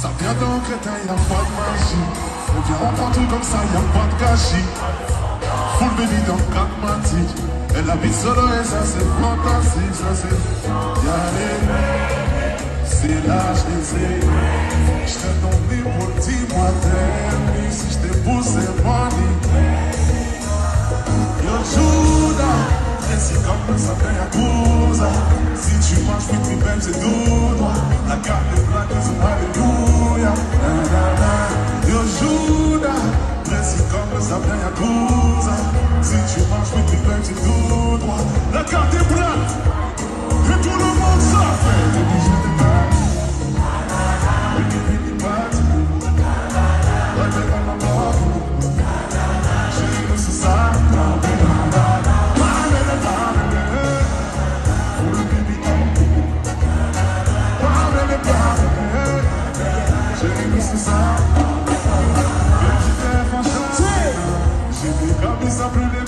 Ça vient d'un crétin, y'a pas de magie. On vient partout comme ça, y'a pas de gâchis. Full baby dans pragmatique. Elle habite solo et ça c'est fantastique. Ça c'est y'allez. C'est l'âge des aigles. J't'ai donné pour dis-moi t'aimes. Si j't'ai poussé money. Yo Judas, et si comme ça fait Yakuza. Si tu marches vite, tu belle, c'est tout droit. La carte est black, c'est alléluia. Yo Judas, et si comme ça fait Yakuza. Si tu marches vite, tu belle, c'est tout droit. La carte est plate, et tout le monde s'en fait. Et puis je te parle. J'ai des cabeças plus